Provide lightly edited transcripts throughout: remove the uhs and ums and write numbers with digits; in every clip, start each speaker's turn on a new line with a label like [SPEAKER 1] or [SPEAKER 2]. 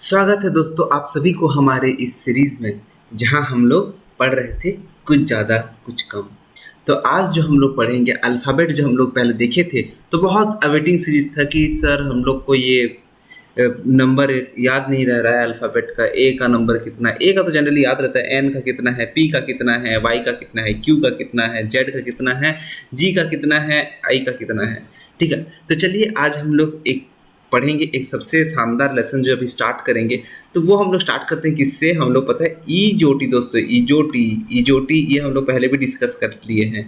[SPEAKER 1] स्वागत है दोस्तों आप सभी को हमारे इस सीरीज़ में, जहां हम लोग पढ़ रहे थे कुछ ज़्यादा कुछ कम। तो आज जो हम लोग पढ़ेंगे अल्फ़ाबेट, जो हम लोग पहले देखे थे तो बहुत अवेटिंग सीरीज़ था कि सर हम लोग को ये नंबर याद नहीं रह रहा है अल्फ़ाबेट का। ए का नंबर कितना है? ए का तो जनरली याद रहता है, एन का कितना है, पी का कितना है, वाई का कितना है, क्यू का कितना है, जेड का कितना है, जी का कितना है, आई का कितना है। ठीक है, तो चलिए आज हम लोग एक पढ़ेंगे, एक सबसे शानदार लेसन जो अभी स्टार्ट करेंगे। तो वो हम लोग स्टार्ट करते हैं किससे? हम लोग पता है ईजोटी दोस्तों, ईजोटी। ईजोटी ये हम लोग पहले भी डिस्कस कर लिए हैं।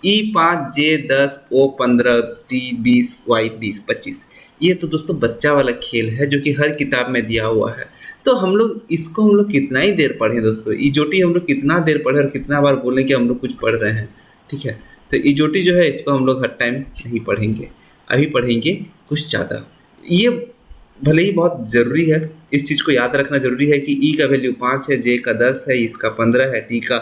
[SPEAKER 1] ई 5 जे 10 ओ 15 टी 20 वाई 20 25। ये तो दोस्तों बच्चा वाला खेल है जो कि हर किताब में दिया हुआ है। तो हम लोग इसको हम लोग कितना ही देर पढ़ें दोस्तों, ईजोटी हम लोग कितना देर पढ़े और कितना बार बोलें कि हम लोग कुछ पढ़ रहे हैं। ठीक है, तो ईजोटी जो है इसको हम लोग हर टाइम नहीं पढ़ेंगे, अभी पढ़ेंगे कुछ ज़्यादा। ये भले ही बहुत ज़रूरी है, इस चीज़ को याद रखना ज़रूरी है कि ई का वैल्यू 5 है, जे का 10 है, इसका 15 है, टी का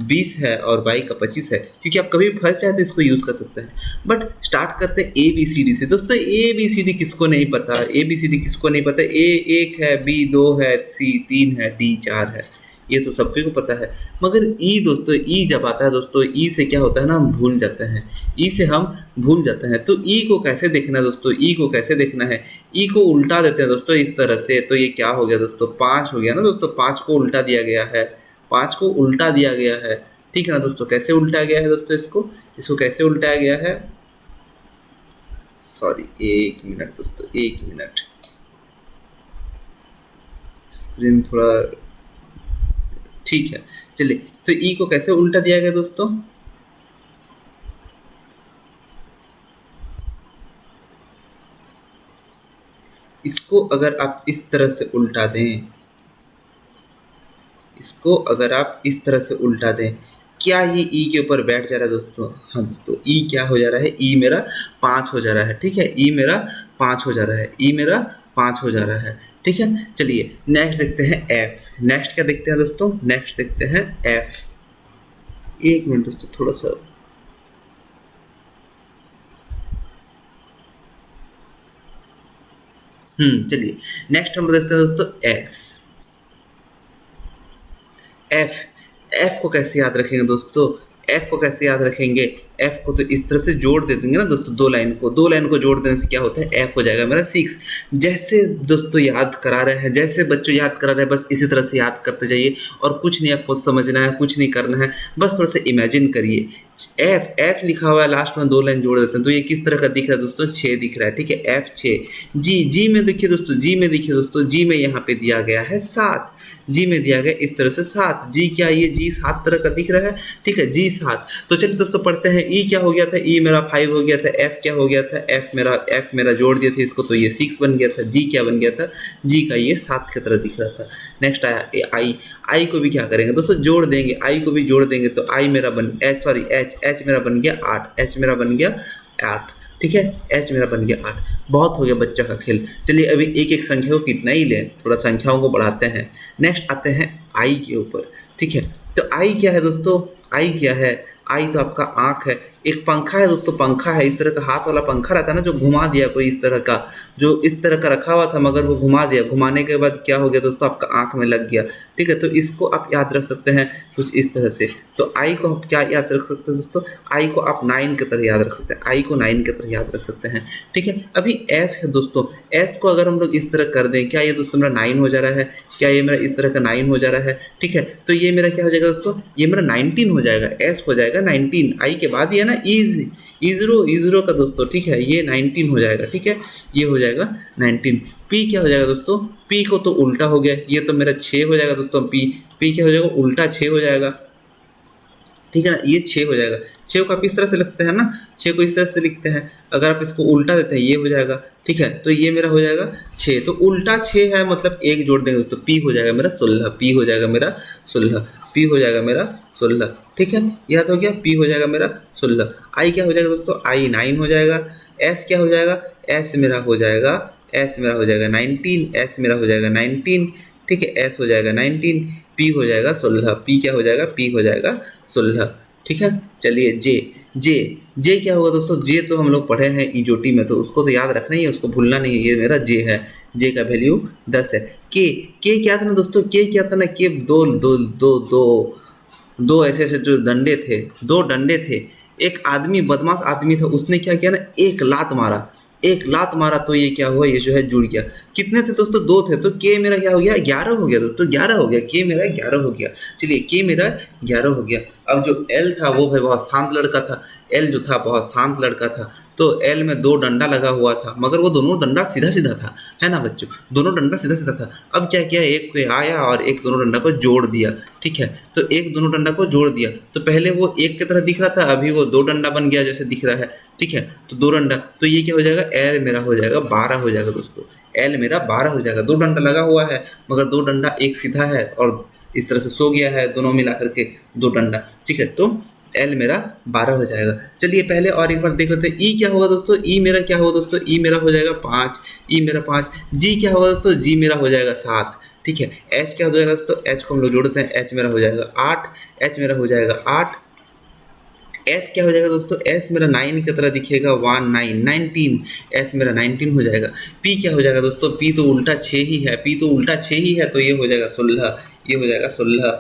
[SPEAKER 1] 20 है और वाई का 25 है। क्योंकि आप कभी भी फंस जाए तो इसको यूज़ कर सकते हैं। बट स्टार्ट करते हैं ए बी सी डी से। दोस्तों ए बी सी डी किसको नहीं पता? ए बी सी डी किसको नहीं पता? ए 1 है, बी 2 है, सी 3 है, डी 4 है। ये तो सबको को पता है। मगर ई दोस्तों, ई जब आता है दोस्तों, ई से क्या होता है ना, हम भूल जाते हैं। ई से हम भूल जाते हैं। तो ई को कैसे देखना है दोस्तों? ई को कैसे देखना है? ई को उल्टा देते हैं दोस्तों इस तरह से। तो ये क्या हो गया दोस्तों? 5 हो गया ना दोस्तों। 5 को उल्टा दिया गया है, 5 को उल्टा दिया गया है। ठीक है ना दोस्तों? कैसे उल्टा गया है दोस्तों? इसको कैसे उल्टाया गया है? सॉरी, 1 मिनट दोस्तों, 1 मिनट, स्क्रीन थोड़ा ठीक है। चलिए, तो ई को कैसे उल्टा दिया गया दोस्तों? इसको अगर आप इस तरह से उल्टा दें, इसको अगर आप इस तरह से उल्टा दें, क्या ये ई के ऊपर बैठ जा रहा है दोस्तों? हाँ दोस्तों, ई क्या हो जा रहा है? ई मेरा 5 हो जा रहा है। ठीक है, ई मेरा 5 हो जा रहा है, ई मेरा 5 हो जा रहा है। ठीक है, चलिए नेक्स्ट देखते हैं एफ। नेक्स्ट क्या देखते हैं दोस्तों? नेक्स्ट देखते हैं एफ। 1 मिनट दोस्तों, थोड़ा सा चलिए नेक्स्ट हम देखते हैं दोस्तों एस। एफ। एफ को कैसे याद रखेंगे दोस्तों? एफ को कैसे याद रखेंगे? एफ को तो इस तरह से जोड़ दे देंगे ना दोस्तों, दो लाइन को जोड़ देने से क्या होता है? एफ हो जाएगा मेरा 6। जैसे दोस्तों याद करा रहे हैं, जैसे बच्चों याद करा रहे हैं, बस इसी तरह से याद करते जाइए। और कुछ नहीं आपको समझना है, कुछ नहीं करना है, बस थोड़ा सा इमेजिन करिए। एफ, एफ लिखा हुआ है, लास्ट में 2 लाइन जोड़ देते हैं तो ये किस तरह का दिख रहा है दोस्तों? 6 दिख रहा है। ठीक है, एफ 6। जी, जी में देखिए दोस्तों, जी में देखिए दोस्तों, जी में यहाँ पे दिया गया है 7। जी में दिया गया इस तरह से 7। जी क्या, ये जी 7 तरह का दिख रहा है। ठीक है, जी 7। तो चलिए दोस्तों पढ़ते हैं। ई क्या हो गया था? ई मेरा 5 हो गया था। एफ क्या हो गया था? एफ मेरा जोड़ दिया था इसको तो ये 6 बन गया था। जी क्या बन गया था? जी का ये 7 की तरह दिख रहा था। नेक्स्ट आया आई। आई को भी क्या करेंगे दोस्तों? जोड़ देंगे। आई को भी जोड़ देंगे तो आई मेरा बन एच मेरा बन गया 8। एच मेरा बन गया 8। ठीक है, एच मेरा बन गया 8। बहुत हो गया बच्चा का खेल। चलिए अभी एक एक संख्या को कितना ही लें, थोड़ा संख्याओं को बढ़ाते हैं। नेक्स्ट आते हैं आई के ऊपर। ठीक है, तो आई क्या है दोस्तों? आई क्या है? आई तो आपका आँख है। एक पंखा है दोस्तों, पंखा है, इस तरह का हाथ वाला पंखा रहता है ना, जो घुमा दिया कोई इस तरह का, जो इस तरह का रखा हुआ था मगर वो घुमा दिया। घुमाने के बाद क्या हो गया दोस्तों? आपका आँख में लग गया। ठीक है, तो इसको आप याद रख सकते हैं कुछ इस तरह से। तो आई को आप क्या याद रख सकते हैं दोस्तों? आई को आप 9 की तरह याद रख सकते हैं। आई को 9 की तरह याद रख सकते हैं। ठीक है, अभी एस है दोस्तों। एस को अगर हम लोग इस तरह कर दें, क्या ये दोस्तों मेरा 9 हो जा रहा है? क्या ये मेरा इस तरह का 9 हो जा रहा है? ठीक है, तो ये मेरा क्या हो जाएगा दोस्तों? ये मेरा 19 हो जाएगा। एस हो जाएगा 19। आई के बाद ये ना ईज़रो का दोस्तों। ठीक है, ये 19 हो जाएगा। ठीक है, ये हो जाएगा 19। पी क्या हो जाएगा दोस्तों? पी को तो उल्टा हो गया, ये तो मेरा 6 हो जाएगा दोस्तों। पी क्या हो जाएगा? उल्टा 6 हो जाएगा। ठीक है ना, ये 6 हो जाएगा। 6 को आप इस तरह से लिखते हैं ना, 6 को इस तरह से लिखते हैं। अगर आप इसको उल्टा देते हैं ये हो जाएगा। ठीक है, तो ये मेरा हो जाएगा 6। तो उल्टा 6 है मतलब एक जोड़ देंगे दोस्तों, पी हो जाएगा मेरा 16। पी हो जाएगा मेरा 16। पी हो जाएगा मेरा 16। ठीक है, याद हो गया? पी हो जाएगा मेरा 16। आई क्या हो जाएगा दोस्तों? आई 9 हो जाएगा। एस क्या हो जाएगा? एस मेरा हो जाएगा 19। एस मेरा हो जाएगा 19। ठीक है, एस हो जाएगा 19। पी हो जाएगा 16। पी क्या हो जाएगा? पी हो जाएगा 16। ठीक है। चलिए जे जे जे क्या होगा दोस्तों, जे तो हम लोग पढ़े हैं इजोटी में, तो उसको तो याद रखना ही है, उसको भूलना नहीं है। ये मेरा जे है, जे का वैल्यू 10 है। के क्या था ना दोस्तों, के क्या था ना, के दो दो दो दो दो ऐसे ऐसे जो डंडे थे, दो डंडे थे। एक आदमी, बदमाश आदमी था, उसने क्या किया ना, एक लात मारा, एक लात मारा, तो ये क्या हुआ, ये जो है जुड़ गया। कितने थे दोस्तों, दो थे, तो के मेरा क्या हो गया, 11 हो गया दोस्तों, 11 हो गया, के मेरा 11 हो गया। चलिए के मेरा 11 हो गया। अब जो एल था वो भाई बहुत शांत लड़का था, एल जो था बहुत शांत लड़का था, तो एल में दो डंडा लगा हुआ था, मगर वो दोनों डंडा सीधा सीधा था, है ना बच्चों, दोनों डंडा सीधा सीधा था। अब क्या किया, एक को आया और एक दोनों डंडा को जोड़ दिया, ठीक है। तो एक दोनों डंडा को जोड़ दिया, तो पहले वो एक की तरह दिख रहा था, अभी वो दो डंडा बन गया जैसे दिख रहा है, ठीक है। तो दो डंडा, तो ये क्या हो जाएगा, एल मेरा हो जाएगा 12 हो जाएगा दोस्तों, एल मेरा 12 हो जाएगा। दो डंडा लगा हुआ है, मगर दो डंडा एक सीधा है और इस तरह से सो गया है, दोनों मिला करके दो डंडा, ठीक है। तो एल मेरा 12 हो जाएगा। चलिए पहले और एक बार देख लेते हैं, ई क्या होगा दोस्तों, ई मेरा क्या होगा दोस्तों, ई मेरा हो जाएगा 5, ई मेरा 5। जी क्या होगा दोस्तों, जी मेरा हो जाएगा 7, ठीक है। एच क्या हो जाएगा दोस्तों, एच को हम लोग जोड़ते हैं, एच मेरा हो जाएगा 8, एच मेरा हो जाएगा 8। एस क्या हो जाएगा दोस्तों, एस मेरा 9 की तरह दिखेगा, 1 9 19, एस मेरा 19 हो जाएगा। पी क्या हो जाएगा दोस्तों, पी तो उल्टा 6 ही है, पी तो उल्टा 6 ही है, तो ये हो जाएगा 16, ये हो जाएगा 16,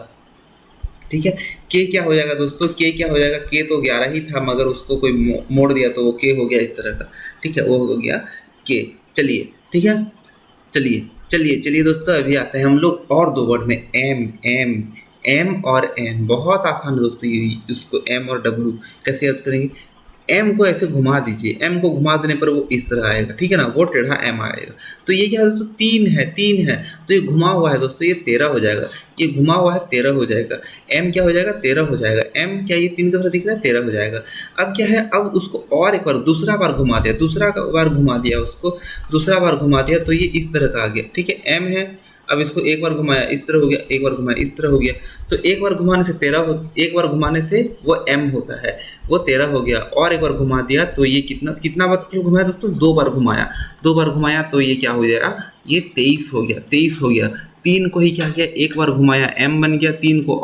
[SPEAKER 1] ठीक है। के क्या हो जाएगा दोस्तों, के क्या हो जाएगा, के तो 11 ही था, मगर उसको कोई मोड़ दिया तो वो के हो गया इस तरह का, ठीक है, वो हो गया के। चलिए ठीक है, चलिए चलिए चलिए दोस्तों, अभी आते हैं हम लोग और दो वर्ड में, एम एम एम और एन। बहुत आसान है दोस्तों, ये उसको एम और डब्ल्यू कैसे यूज करेंगे। एम को ऐसे घुमा दीजिए, एम को घुमा देने पर वो इस तरह आएगा, ठीक है ना, वो टेढ़ा एम आएगा। तो ये क्या है दोस्तों, 3 है, 3 है, तो ये घुमा हुआ है दोस्तों, ये 13 हो जाएगा, ये घुमा हुआ है 13 हो जाएगा। एम क्या हो जाएगा, 13 हो जाएगा। एम क्या, ये 3 की तरह दिख रहा है, 13 हो जाएगा। अब क्या है, अब उसको और एक बार दूसरा बार घुमा दिया, दूसरा बार घुमा दिया उसको, दूसरा बार घुमा दिया, तो ये इस तरह का आ गया, ठीक है। एम है, अब इसको एक बार घुमाया इस तरह हो गया, एक बार घुमाया इस तरह हो गया, तो एक बार घुमाने से 13 हो, एक बार घुमाने से वो एम होता है, वो 13 हो गया। और एक बार घुमा दिया तो ये कितना कितना बार घुमाया दोस्तों, 2 बार घुमाया, 2 बार घुमाया, तो ये क्या हो जाएगा, ये 23 हो गया, 23 हो गया। 3 को ही क्या किया, एक बार घुमाया एम बन गया, 3 को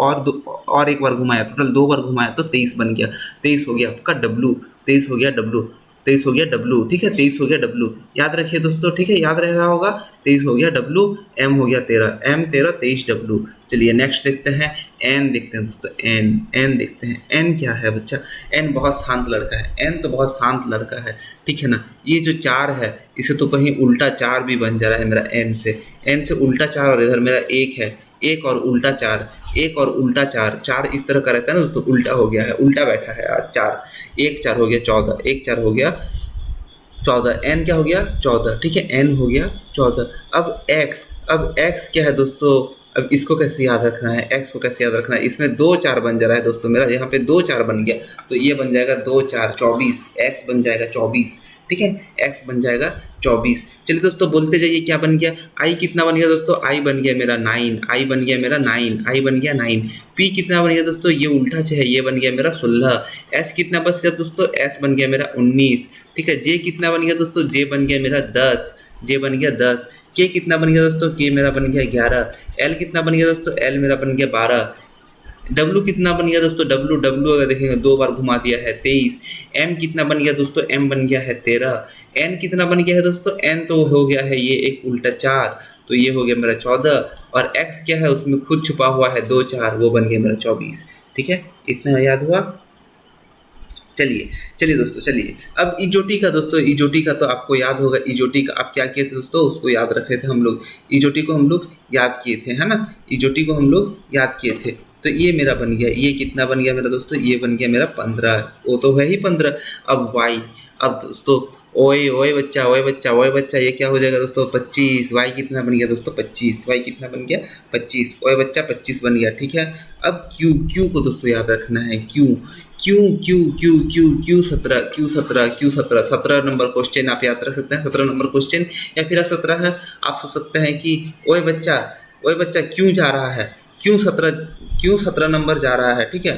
[SPEAKER 1] और एक बार घुमाया, टोटल 2 बार घुमाया तो 23 बन गया, 23 हो गया आपका डब्लू, 23 हो गया डब्लू, 23 हो गया डब्लू, ठीक है, 23 हो गया डब्लू, याद रखिए दोस्तों, ठीक है, याद रह रहा होगा। 23 हो गया डब्लू, एम हो गया 13, एम 13 23 डब्लू। चलिए नेक्स्ट देखते हैं, एन देखते हैं दोस्तों, एन एन देखते हैं। एन क्या है बच्चा, एन बहुत शांत लड़का है, एन तो बहुत शांत लड़का है, ठीक है ना। ये जो 4 है, इसे तो कहीं उल्टा 4 भी बन जा रहा है मेरा एन से उल्टा 4, और इधर मेरा 1 है, 1 और उल्टा 4, 1 और उल्टा 4, 4 इस तरह का रहता है ना दोस्तों, उल्टा हो गया है, उल्टा बैठा है आज 4, 1 4 हो गया 14, 1 4 हो गया 14, एन क्या हो गया 14, ठीक है, एन हो गया 14। अब एक्स क्या है दोस्तों, अब इसको कैसे याद रखना है, एक्स को कैसे याद रखना है, इसमें 2 4 बन जा रहा है दोस्तों मेरा, यहाँ पे 2 4 बन गया, तो ये बन जाएगा 2 4 24, एक्स बन जाएगा 24, ठीक है, एक्स बन जाएगा 24। चलिए दोस्तों बोलते जाइए, क्या बन गया, आई कितना बन गया दोस्तों, आई बन गया मेरा 9, आई बन गया मेरा 9, आई बन गया 9। पी कितना बन गया दोस्तों, ये उल्टा से है, ये बन गया मेरा 16। एस कितना बच गया दोस्तों, एस बन गया मेरा 19, ठीक है। जे कितना बन गया दोस्तों, जे बन गया मेरा 10, जे बन गया 10। के कितना बन गया दोस्तों, के मेरा बन गया 11। एल कितना बन गया दोस्तों, एल मेरा बन गया 12। डब्लू कितना बन गया दोस्तों, डब्लू डब्लू अगर देखेंगे 2 बार घुमा दिया है 23। एम कितना बन गया दोस्तों, एम बन गया है 13। एन कितना बन गया है दोस्तों, एन तो हो गया है ये एक उल्टा 4, तो ये हो गया मेरा 14। और एक्स क्या है, उसमें खुद छुपा हुआ है 2 4, वो बन गया मेरा 24, ठीक है, इतना याद हुआ। चलिए दोस्तों, चलिए अब इजोटी का दोस्तों, इजोटी का तो आपको याद होगा, इजोटी का आप क्या किए थे दोस्तों, उसको याद रख रहे थे हम लोग, इजोटी को हम लोग याद किए थे, है ना, इजोटी को हम लोग याद किए थे। तो ये मेरा बन गया, ये कितना बन गया मेरा दोस्तों, ये बन गया मेरा 15, वो तो है ही 15। अब वाई, अब दोस्तों ओए ओए बच्चा, ओए बच्चा, ओए बच्चा, ये क्या हो जाएगा दोस्तों 25। वाई कितना बन गया दोस्तों 25, वाई कितना बन गया 25, ओए बच्चा 25 बन गया, ठीक है। अब क्यू, क्यू को दोस्तों याद रखना है, Q Q Q Q Q Q 17, Q 17, Q 17, 17 number question आप याद रख सकते हैं, 17 नंबर क्वेश्चन। या फिर आप 17 है, आप सोच सकते हैं कि ओए बच्चा क्यों जा रहा है, क्यों 17 नंबर जा रहा है, ठीक है।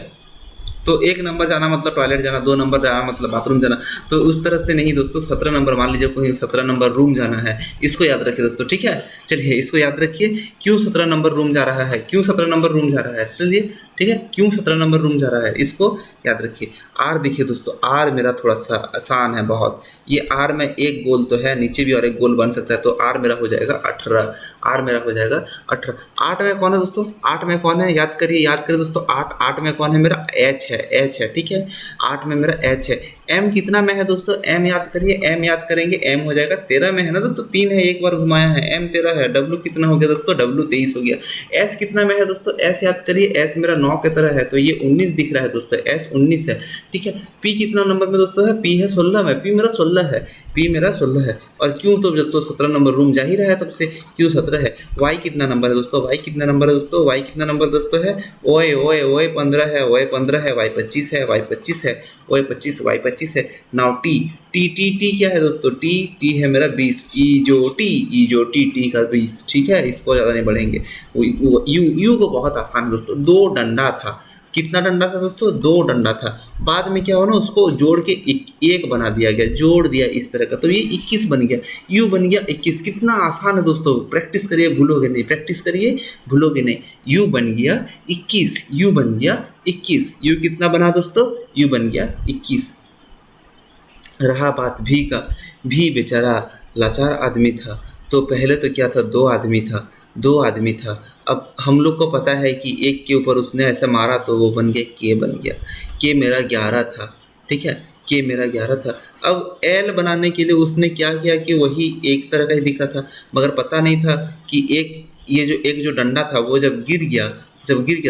[SPEAKER 1] तो 1 नंबर जाना मतलब टॉयलेट जाना, 2 नंबर जाना मतलब बाथरूम जाना, तो उस तरह से नहीं दोस्तों, 17 नंबर मान लीजिए कोई 17 नंबर रूम जाना है, इसको याद रखिए दोस्तों, ठीक है। चलिए इसको याद रखिए, क्यों 17 नंबर रूम जा रहा है, क्यों 17 नंबर रूम जा रहा है, चलिए ठीक है। क्यों 17 नंबर रूम जा रहा है इसको याद रखिए। आर देखिए दोस्तों, आर मेरा थोड़ा सा आसान है बहुत। ये आर में एक गोल तो है, नीचे भी और एक गोल बन सकता है, तो आर मेरा हो जाएगा 18। आर मेरा हो जाएगा 18। 8 में कौन है दोस्तों? 8 में कौन है? याद करिए दोस्तों। 8 में कौन है मेरा? एच है, एच है, ठीक है। 8 में मेरा एच है। एम कितना में है दोस्तों? एम याद करिए, एम याद करेंगे, एम हो जाएगा 13 में है ना दोस्तों, 3 है, एक बार घुमाया है, एम 13 है। डब्लू कितना हो गया दोस्तों? डब्लू 23 हो गया। एस कितना में है दोस्तों? एस याद करिए, एस मेरा 9 की तरह है, तो ये 19 दिख रहा है दोस्तों, एस 19 है, ठीक है। पी कितना नंबर में दोस्तों है? पी है 16 में, पी मेरा 16 है, पी मेरा 16 है। और क्यों तो दोस्तों 17 नंबर रूम जा ही रहा है तब से, क्यों 17 है। वाई कितना नंबर है दोस्तों? वाई कितना नंबर है दोस्तों? वाई कितना नंबर दोस्तों है? ओए ओए ओए 15 है, ओए 15 है, वाई 25 है, वाई 25 है, ओए 25, वाई 25 है। Now T, T T T क्या है दोस्तों? टी, टी है मेरा 20, ई जो टी, टी का 20, ठीक है। इसको ज़्यादा नहीं बढ़ेंगे। यू, यू को बहुत आसान है दोस्तों, 2 डंडा था। कितना डंडा था दोस्तों? 2 डंडा था। बाद में क्या हुआ ना, उसको जोड़ के एक बना दिया गया, जोड़ दिया इस तरह का, तो ये 21 बन गया, यू बन गया 21। कितना आसान है दोस्तों, प्रैक्टिस करिए भूलोगे नहीं, प्रैक्टिस करिए भूलोगे नहीं। यू बन गया 21, यू बन गया 21। यू कितना बना दोस्तों? यू बन गया 21। रहा बात भी का, भी बेचारा लाचार आदमी था। तो पहले तो क्या था, 2 आदमी था, 2 आदमी था। अब हम लोग को पता है कि एक के ऊपर उसने ऐसा मारा तो वो बन गया के, बन गया के मेरा 11 था, ठीक है, के मेरा 11 था। अब एल बनाने के लिए उसने क्या किया कि वही एक तरह का ही दिख रहा था, मगर पता नहीं था कि एक जो डंडा था वो जब गिर गया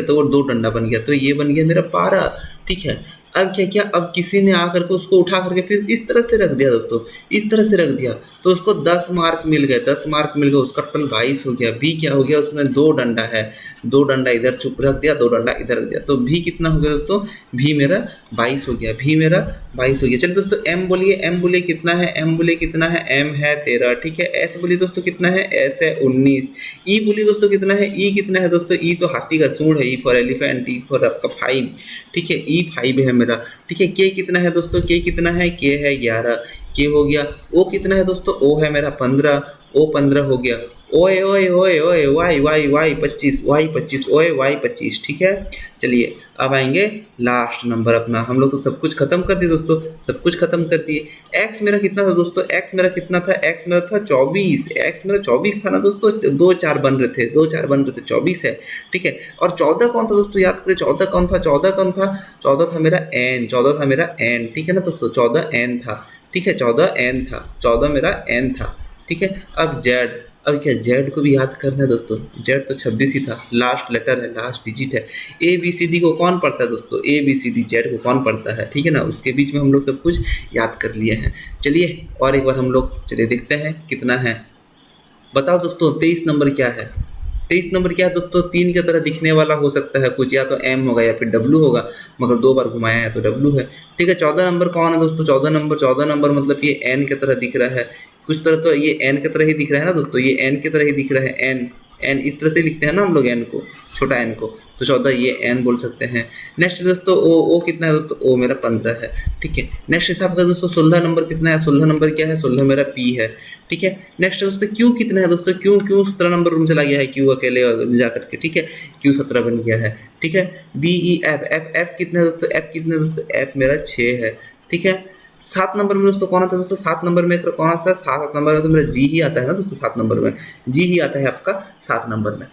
[SPEAKER 1] तो वो 2 डंडा बन गया, तो ये बन गया मेरा 12, ठीक है। अब क्या किया, अब किसी ने आकर के उसको उठा करके फिर इस तरह से रख दिया दोस्तों, इस तरह से रख दिया, तो उसको 10 मार्क मिल गए, 10 मार्क मिल गए, उसका टोटल 22 हो गया। बी क्या हो गया, उसमें 2 डंडा है, 2 डंडा इधर चुप रख दिया, 2 डंडा इधर रख दिया, तो भी कितना हो गया दोस्तों? भी मेरा 22 हो गया, भी मेरा 22 हो गया। चलिए दोस्तों एम बोलिए, एम बोलिए कितना है? एम बोलिए कितना है? एम है 13, ठीक है। एस बोलिए दोस्तों कितना है? एस है 19। ई बोलिए दोस्तों कितना है? ई कितना है दोस्तों? ई तो हाथी का सूंड है, E for elephant, E for आपका 5, ठीक है, ई 5 है मेरा, ठीक है। के कितना है दोस्तों? के कितना है? के है 11, के हो गया। ओ कितना है दोस्तों? ओ है मेरा 15, ओ 15 हो गया। ओए ओए ओए ओए वाई वाई वाई 25, वाई 25, ओए वाई 25, ठीक है। चलिए अब आएंगे लास्ट नंबर अपना। हम लोग तो सब कुछ खत्म कर दिए दोस्तों, सब कुछ खत्म कर दिए। एक्स मेरा कितना था दोस्तों? एक्स मेरा कितना था? एक्स मेरा था 24, एक्स मेरा 24 था ना दोस्तों, 2 4 बन रहे थे, 2 4 बन रहे थे, 24 है, ठीक है। और 14 कौन था दोस्तों? याद करें 14 कौन था? 14 कौन था? 14 था मेरा एन, 14 था मेरा एन, ठीक है ना दोस्तों, 14 एन था, ठीक है, 14 एन था, 14 मेरा एन था, ठीक है। अब जेड, अब क्या जेड को भी याद करना है दोस्तों, जेड तो 26 ही था, लास्ट लेटर है, लास्ट डिजिट है। ए बी सी डी को कौन पढ़ता है दोस्तों? A B C D Z को कौन पढ़ता है, ठीक है ना। उसके बीच में हम लोग सब कुछ याद कर लिए हैं। चलिए और एक बार हम लोग चलिए देखते हैं कितना है। बताओ दोस्तों 23 नंबर क्या है? 23 नंबर क्या है दोस्तों? 3 की तरह दिखने वाला हो सकता है कुछ, या तो एम होगा या फिर डब्लू होगा, मगर 2 बार घुमाया है तो डब्लू है, ठीक है। 14 नंबर कौन है दोस्तों? 14 नंबर मतलब ये एन की तरह दिख रहा है, कुछ तरह तो ये एन की तरह ही दिख रहा है ना दोस्तों, ये एन की तरह ही दिख रहा है, एन, एन इस तरह से लिखते हैं ना हम लोग एन को, छोटा एन को, तो 14 ये एन बोल सकते हैं। नेक्स्ट दोस्तों ओ कितना है दोस्तों? ओ मेरा 15 है, ठीक है। नेक्स्ट हिसाब का दोस्तों 16 नंबर कितना है? 16 नंबर क्या है? 16 मेरा पी है, ठीक है। नेक्स्ट दोस्तों क्यू कितना है दोस्तों? क्यू 17 नंबर रूम चला गया है, क्यू अकेले जा करके, ठीक है, क्यू 17 बन गया है, ठीक है। डी ई एफ, एफ कितना है दोस्तों? एफ कितना है दोस्तों? एफ मेरा 6 है, ठीक है। 7 नंबर में दोस्तों कौन आता है दोस्तों? 7 नंबर में कौन आता है? 7 नंबर में तो मेरा जी ही आता है ना दोस्तों, 7 नंबर में जी ही आता है आपका 7 नंबर में।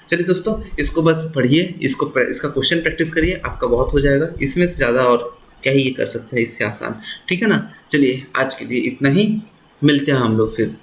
[SPEAKER 1] चलिए दोस्तों इसको बस पढ़िए, इसका क्वेश्चन प्रैक्टिस करिए, आपका बहुत हो जाएगा, इसमें से ज़्यादा और क्या ही ये कर सकते हैं इससे आसान, ठीक है ना। चलिए आज के लिए इतना ही, मिलते हैं हम लोग फिर।